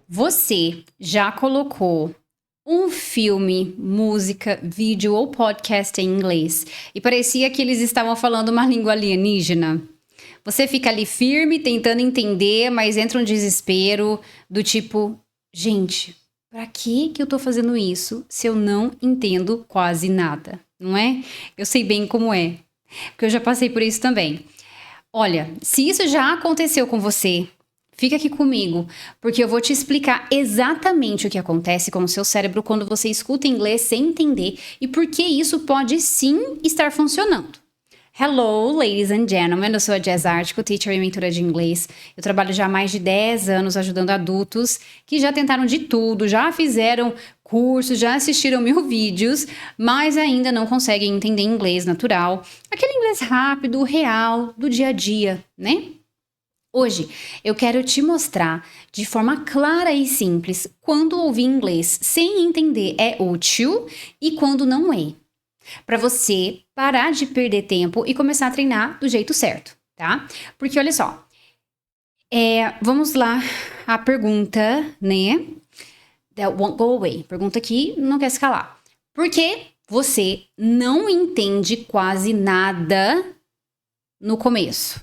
Você já colocou um filme, música, vídeo ou podcast em inglês e parecia que eles estavam falando uma língua alienígena? Você fica ali firme, tentando entender, mas entra um desespero do tipo, gente, pra que eu tô fazendo isso se eu não entendo quase nada, não é? Eu sei bem como é, porque eu já passei por isso também. Olha, se isso já aconteceu com você, fica aqui comigo, porque eu vou te explicar exatamente o que acontece com o seu cérebro quando você escuta inglês sem entender e por que isso pode sim estar funcionando. Hello, ladies and gentlemen, eu sou a Jazz Artico, teacher e mentora de inglês. Eu trabalho já há mais de 10 anos ajudando adultos que já tentaram de tudo, já fizeram cursos, já assistiram 1000 vídeos, mas ainda não conseguem entender inglês natural, aquele inglês rápido, real, do dia a dia, né? Hoje eu quero te mostrar de forma clara e simples quando ouvir inglês sem entender é útil e quando não é, para você parar de perder tempo e começar a treinar do jeito certo, tá? Porque olha só, vamos lá, a pergunta, né? That won't go away. Pergunta que não quer se calar. Por que você não entende quase nada no começo?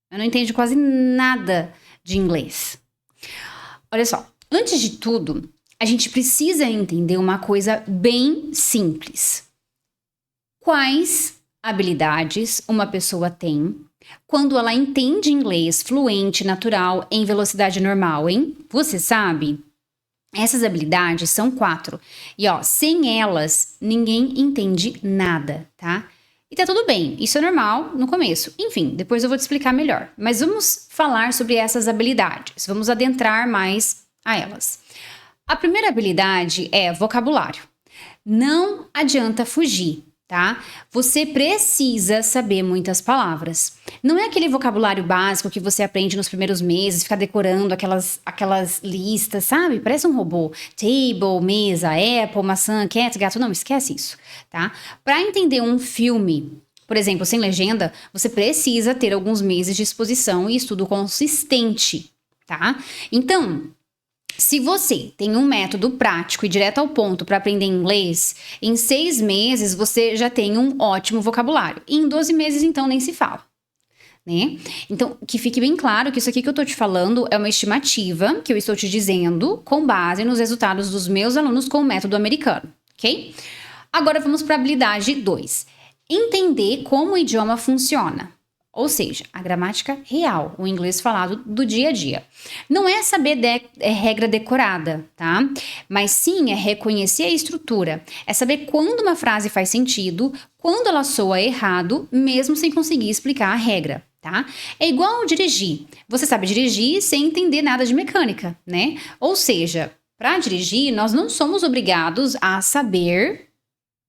Eu não entendo quase nada de inglês. Olha só, antes de tudo, a gente precisa entender uma coisa bem simples. Quais habilidades uma pessoa tem quando ela entende inglês fluente, natural, em velocidade normal, hein? Você sabe? Essas habilidades são 4. E ó, sem elas, ninguém entende nada, tá? E tá tudo bem, isso é normal no começo. Enfim, depois eu vou te explicar melhor. Mas vamos falar sobre essas habilidades. Vamos adentrar mais a elas. A primeira habilidade é vocabulário. Não adianta fugir, tá? Você precisa saber muitas palavras. Não é aquele vocabulário básico que você aprende nos primeiros meses, ficar decorando aquelas listas, sabe? Parece um robô. Table, mesa, apple, maçã, cat, gato. Não, esquece isso, tá? Para entender um filme, por exemplo, sem legenda, você precisa ter alguns meses de exposição e estudo consistente, tá? Então, se você tem um método prático e direto ao ponto para aprender inglês, em 6 meses você já tem um ótimo vocabulário. E em 12 meses, então, nem se fala, né? Então, que fique bem claro que isso aqui que eu tô te falando é uma estimativa que eu estou te dizendo com base nos resultados dos meus alunos com o método americano, ok? Agora vamos para a habilidade 2. Entender como o idioma funciona. Ou seja, a gramática real, o inglês falado do dia a dia. Não é saber regra decorada, tá? Mas sim é reconhecer a estrutura. É saber quando uma frase faz sentido, quando ela soa errado, mesmo sem conseguir explicar a regra, tá? É igual dirigir. Você sabe dirigir sem entender nada de mecânica, né? Ou seja, para dirigir, nós não somos obrigados a saber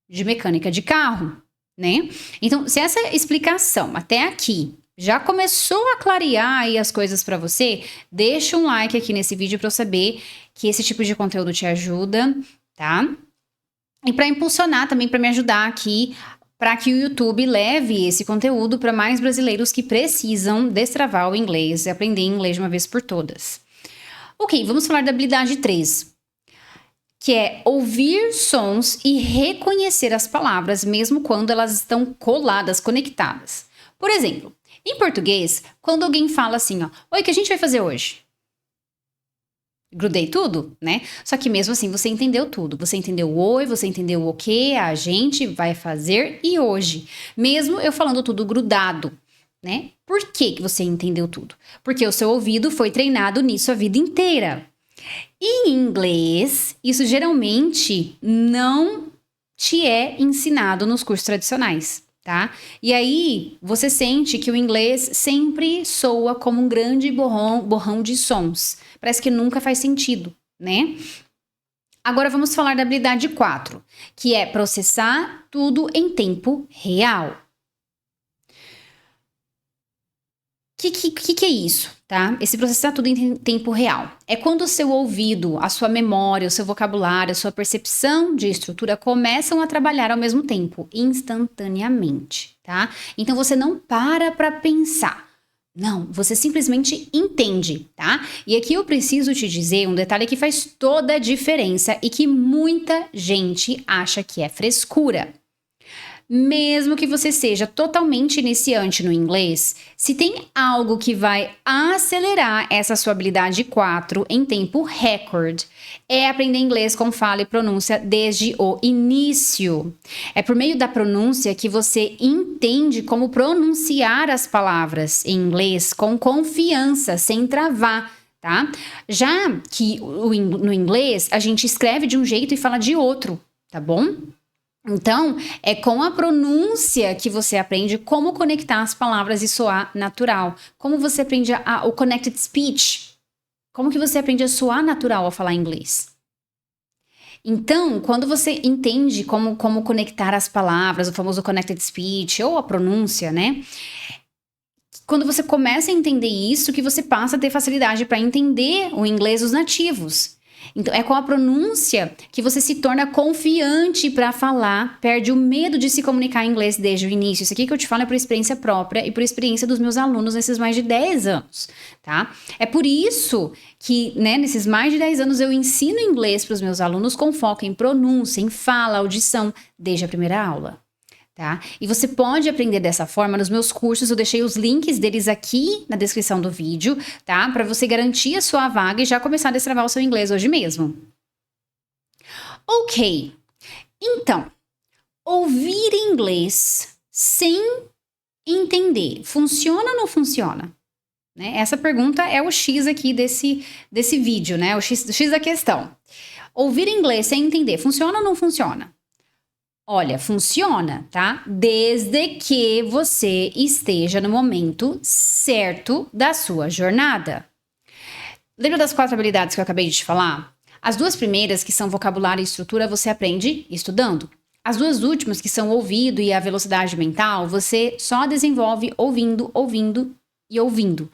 de mecânica de carro, né? Então, se essa explicação até aqui já começou a clarear aí as coisas para você, deixa um like aqui nesse vídeo para eu saber que esse tipo de conteúdo te ajuda, tá? E para impulsionar também, para me ajudar aqui, para que o YouTube leve esse conteúdo para mais brasileiros que precisam destravar o inglês e aprender inglês de uma vez por todas. Ok, vamos falar da habilidade 3. Que é ouvir sons e reconhecer as palavras, mesmo quando elas estão coladas, conectadas. Por exemplo, em português, quando alguém fala assim, ó, oi, o que a gente vai fazer hoje? Grudei tudo, né? Só que mesmo assim, você entendeu tudo. Você entendeu o oi, você entendeu o que a gente vai fazer e hoje. Mesmo eu falando tudo grudado, né? Por que você entendeu tudo? Porque o seu ouvido foi treinado nisso a vida inteira. Em inglês, isso geralmente não te é ensinado nos cursos tradicionais, tá? E aí, você sente que o inglês sempre soa como um grande borrão de sons. Parece que nunca faz sentido, né? Agora vamos falar da habilidade 4, que é processar tudo em tempo real. O que é isso, tá? Esse processar tudo em tempo real. É quando o seu ouvido, a sua memória, o seu vocabulário, a sua percepção de estrutura começam a trabalhar ao mesmo tempo, instantaneamente, tá? Então você não para pensar. Não, você simplesmente entende, tá? E aqui eu preciso te dizer um detalhe que faz toda a diferença e que muita gente acha que é frescura. Mesmo que você seja totalmente iniciante no inglês, se tem algo que vai acelerar essa sua habilidade 4 em tempo recorde, é aprender inglês com fala e pronúncia desde o início. É por meio da pronúncia que você entende como pronunciar as palavras em inglês com confiança, sem travar. Tá? Já que no inglês a gente escreve de um jeito e fala de outro, tá bom? Então, é com a pronúncia que você aprende como conectar as palavras e soar natural. Como você aprende o connected speech. Como que você aprende a soar natural ao falar inglês. Então, quando você entende como conectar as palavras, o famoso connected speech ou a pronúncia, né? Quando você começa a entender isso, que você passa a ter facilidade para entender o inglês dos nativos. Então, é com a pronúncia que você se torna confiante para falar, perde o medo de se comunicar em inglês desde o início. Isso aqui que eu te falo é por experiência própria e por experiência dos meus alunos nesses mais de 10 anos, tá? É por isso que, né, nesses mais de 10 anos eu ensino inglês para os meus alunos com foco em pronúncia, em fala, audição, desde a primeira aula. Tá? E você pode aprender dessa forma nos meus cursos, eu deixei os links deles aqui na descrição do vídeo, tá? Para você garantir a sua vaga e já começar a destravar o seu inglês hoje mesmo. Ok, então, ouvir inglês sem entender, funciona ou não funciona? Né? Essa pergunta é o X aqui desse vídeo, né? O X da questão. Ouvir inglês sem entender, funciona ou não funciona? Olha, funciona, tá? Desde que você esteja no momento certo da sua jornada. Lembra das 4 habilidades que eu acabei de te falar? As 2 primeiras, que são vocabulário e estrutura, você aprende estudando. As 2 últimas, que são o ouvido e a velocidade mental, você só desenvolve ouvindo, ouvindo e ouvindo.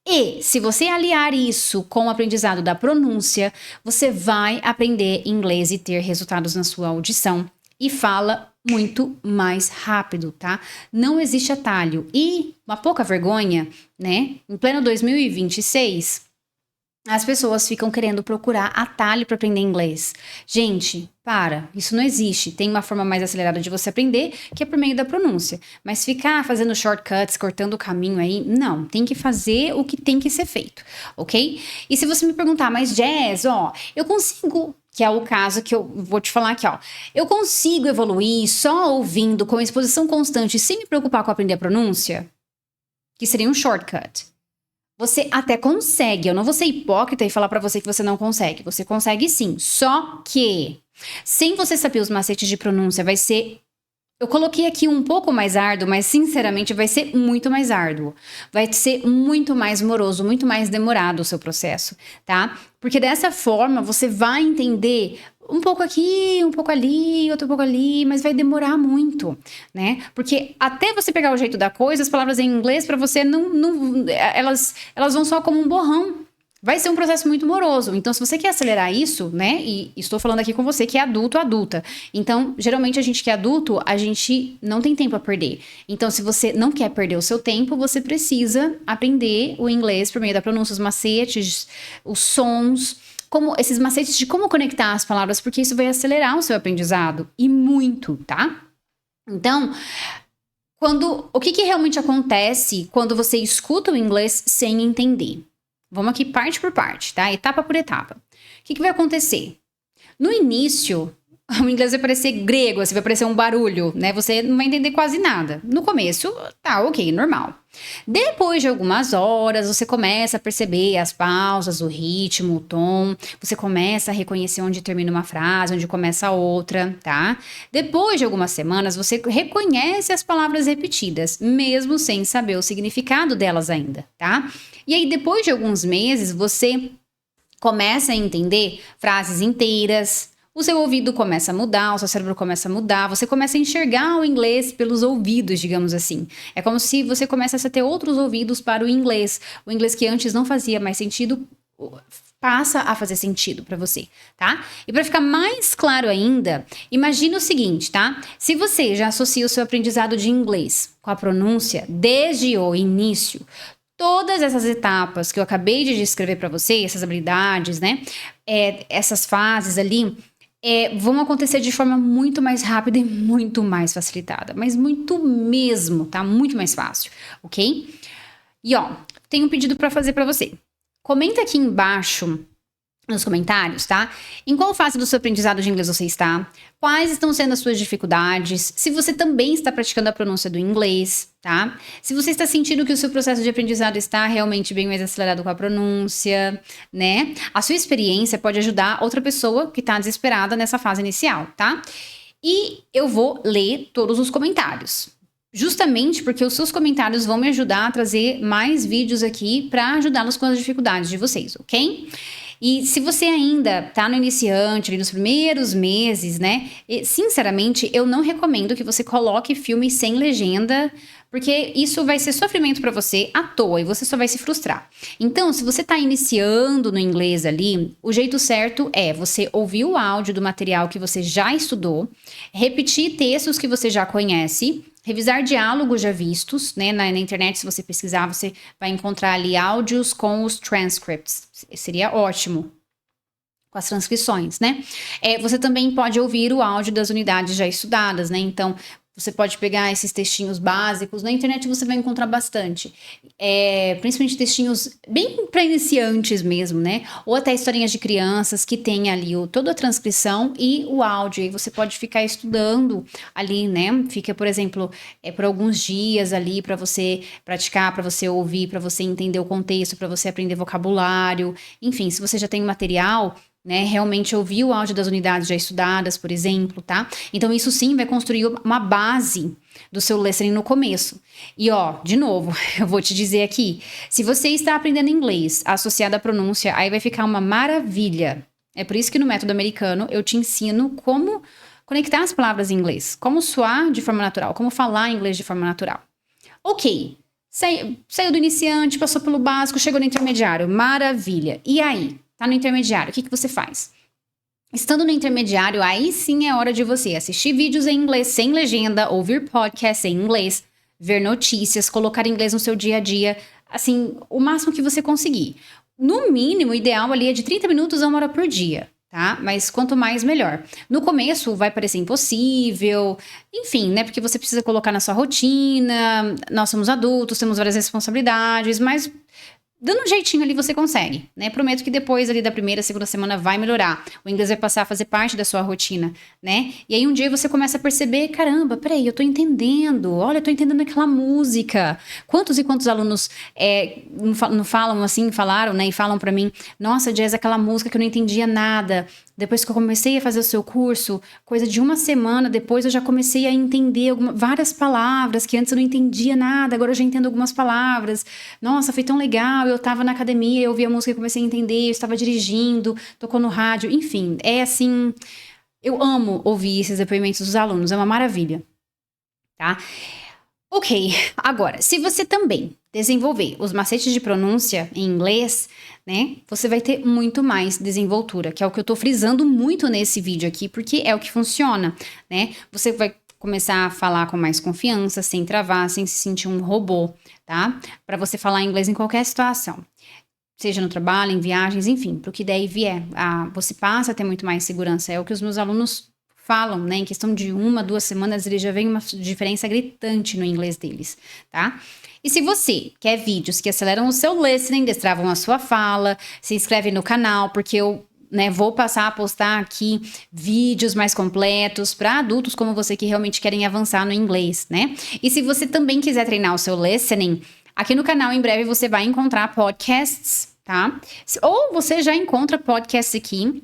E se você aliar isso com o aprendizado da pronúncia, você vai aprender inglês e ter resultados na sua audição. E fala muito mais rápido, tá? Não existe atalho. E uma pouca vergonha, né? Em pleno 2026, as pessoas ficam querendo procurar atalho para aprender inglês. Gente, isso não existe. Tem uma forma mais acelerada de você aprender, que é por meio da pronúncia. Mas ficar fazendo shortcuts, cortando o caminho aí, não. Tem que fazer o que tem que ser feito, ok? E se você me perguntar, mas Jazz, eu consigo... Que é o caso que eu vou te falar aqui, Eu consigo evoluir só ouvindo com exposição constante sem me preocupar com aprender a pronúncia? Que seria um shortcut. Você até consegue, eu não vou ser hipócrita e falar pra você que você não consegue. Você consegue sim, só que sem você saber os macetes de pronúncia vai ser... Eu coloquei aqui um pouco mais árduo, mas sinceramente vai ser muito mais árduo. Vai ser muito mais moroso, muito mais demorado o seu processo, tá? Porque dessa forma você vai entender um pouco aqui, um pouco ali, outro pouco ali, mas vai demorar muito, né? Porque até você pegar o jeito da coisa, as palavras em inglês para você elas vão só como um borrão. Vai ser um processo muito moroso. Então, se você quer acelerar isso, né? E estou falando aqui com você que é adulto, adulta. Então, geralmente a gente que é adulto, a gente não tem tempo a perder. Então, se você não quer perder o seu tempo, você precisa aprender o inglês por meio da pronúncia, os macetes, os sons, como esses macetes de como conectar as palavras, porque isso vai acelerar o seu aprendizado. E muito, tá? Então, o que realmente acontece quando você escuta o inglês sem entender? Vamos aqui parte por parte, tá? Etapa por etapa. O que vai acontecer? No início, o inglês vai parecer grego, assim, vai parecer um barulho, né? Você não vai entender quase nada. No começo, tá, ok, normal. Depois de algumas horas, você começa a perceber as pausas, o ritmo, o tom. Você começa a reconhecer onde termina uma frase, onde começa a outra, tá? Depois de algumas semanas, você reconhece as palavras repetidas, mesmo sem saber o significado delas ainda, tá? E aí, depois de alguns meses, você começa a entender frases inteiras. O seu ouvido começa a mudar, o seu cérebro começa a mudar, você começa a enxergar o inglês pelos ouvidos, digamos assim. É como se você começasse a ter outros ouvidos para o inglês. O inglês que antes não fazia mais sentido, passa a fazer sentido para você, tá? E para ficar mais claro ainda, imagine o seguinte, tá? Se você já associa o seu aprendizado de inglês com a pronúncia desde o início, Todas essas etapas que eu acabei de descrever para você, essas habilidades, né? Essas fases ali, vão acontecer de forma muito mais rápida e muito mais facilitada. Mas muito mesmo, tá? Muito mais fácil, ok? E ó, tenho um pedido para fazer para você. Comenta aqui embaixo nos comentários, tá? Em qual fase do seu aprendizado de inglês você está? Quais estão sendo as suas dificuldades? Se você também está praticando a pronúncia do inglês, tá? Se você está sentindo que o seu processo de aprendizado está realmente bem mais acelerado com a pronúncia, né? A sua experiência pode ajudar outra pessoa que está desesperada nessa fase inicial, tá? E eu vou ler todos os comentários. Justamente porque os seus comentários vão me ajudar a trazer mais vídeos aqui para ajudá-los com as dificuldades de vocês, ok? E se você ainda tá no iniciante, ali nos primeiros meses, né? Sinceramente, eu não recomendo que você coloque filme sem legenda, porque isso vai ser sofrimento para você à toa e você só vai se frustrar. Então, se você tá iniciando no inglês ali, o jeito certo é você ouvir o áudio do material que você já estudou, repetir textos que você já conhece, revisar diálogos já vistos, né? Na internet, se você pesquisar, você vai encontrar ali áudios com os transcripts. Seria ótimo. Com as transcrições, né? Você também pode ouvir o áudio das unidades já estudadas, né? Então, você pode pegar esses textinhos básicos. Na internet você vai encontrar bastante. Principalmente textinhos bem para iniciantes mesmo, né? Ou até historinhas de crianças que tem ali toda a transcrição e o áudio. E você pode ficar estudando ali, né? Fica, por exemplo, por alguns dias ali para você praticar, para você ouvir, para você entender o contexto, para você aprender vocabulário. Enfim, se você já tem material, né, realmente ouvir o áudio das unidades já estudadas, por exemplo, tá? Então, isso sim vai construir uma base do seu listening no começo. E ó, de novo, eu vou te dizer aqui, se você está aprendendo inglês associado à pronúncia, aí vai ficar uma maravilha. É por isso que no método americano eu te ensino como conectar as palavras em inglês, como soar de forma natural, como falar inglês de forma natural. Ok, saiu do iniciante, passou pelo básico, chegou no intermediário, maravilha. E aí? Tá no intermediário, o que você faz? Estando no intermediário, aí sim é hora de você assistir vídeos em inglês sem legenda, ouvir podcasts em inglês, ver notícias, colocar inglês no seu dia a dia, assim, o máximo que você conseguir. No mínimo, o ideal ali é de 30 minutos a 1 hora por dia, tá? Mas quanto mais, melhor. No começo vai parecer impossível, enfim, né? Porque você precisa colocar na sua rotina, nós somos adultos, temos várias responsabilidades, mas dando um jeitinho ali você consegue, né? Prometo que depois ali da primeira, segunda semana vai melhorar. O inglês vai passar a fazer parte da sua rotina, né? E aí um dia você começa a perceber, caramba, peraí, eu tô entendendo. Olha, eu tô entendendo aquela música. Quantos e quantos alunos não falam assim, falaram, né? E falam pra mim, nossa, Jess, aquela música que eu não entendia nada. Depois que eu comecei a fazer o seu curso, coisa de uma semana depois eu já comecei a entender várias palavras que antes eu não entendia nada, agora eu já entendo algumas palavras. Nossa, foi tão legal, eu tava na academia, eu ouvi a música e comecei a entender, eu estava dirigindo, tocou no rádio, enfim, é assim, eu amo ouvir esses depoimentos dos alunos, é uma maravilha, tá? Ok, agora, se você também desenvolver os macetes de pronúncia em inglês, né, você vai ter muito mais desenvoltura, que é o que eu tô frisando muito nesse vídeo aqui, porque é o que funciona, né? Você vai começar a falar com mais confiança, sem travar, sem se sentir um robô, tá? Para você falar inglês em qualquer situação. Seja no trabalho, em viagens, enfim, pro que daí vier. Você passa a ter muito mais segurança, é o que os meus alunos falam, né? Em questão de 1, 2 semanas, eles já veem uma diferença gritante no inglês deles, tá? E se você quer vídeos que aceleram o seu listening, destravam a sua fala, se inscreve no canal, porque eu, né, vou passar a postar aqui vídeos mais completos para adultos como você que realmente querem avançar no inglês, né? E se você também quiser treinar o seu listening, aqui no canal em breve você vai encontrar podcasts, tá? Ou você já encontra podcasts aqui.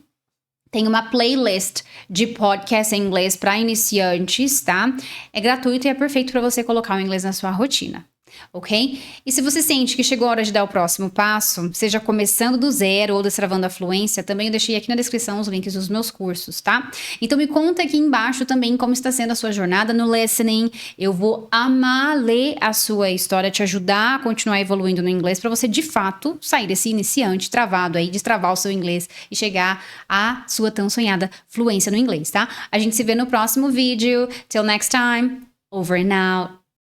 Tem uma playlist de podcast em inglês para iniciantes, tá? É gratuito e é perfeito para você colocar o inglês na sua rotina, ok? E se você sente que chegou a hora de dar o próximo passo, seja começando do zero ou destravando a fluência, também eu deixei aqui na descrição os links dos meus cursos, tá? Então me conta aqui embaixo também como está sendo a sua jornada no listening. Eu vou amar ler a sua história, te ajudar a continuar evoluindo no inglês para você de fato sair desse iniciante travado aí, destravar o seu inglês e chegar à sua tão sonhada fluência no inglês, tá? A gente se vê no próximo vídeo. Till next time. Over and out.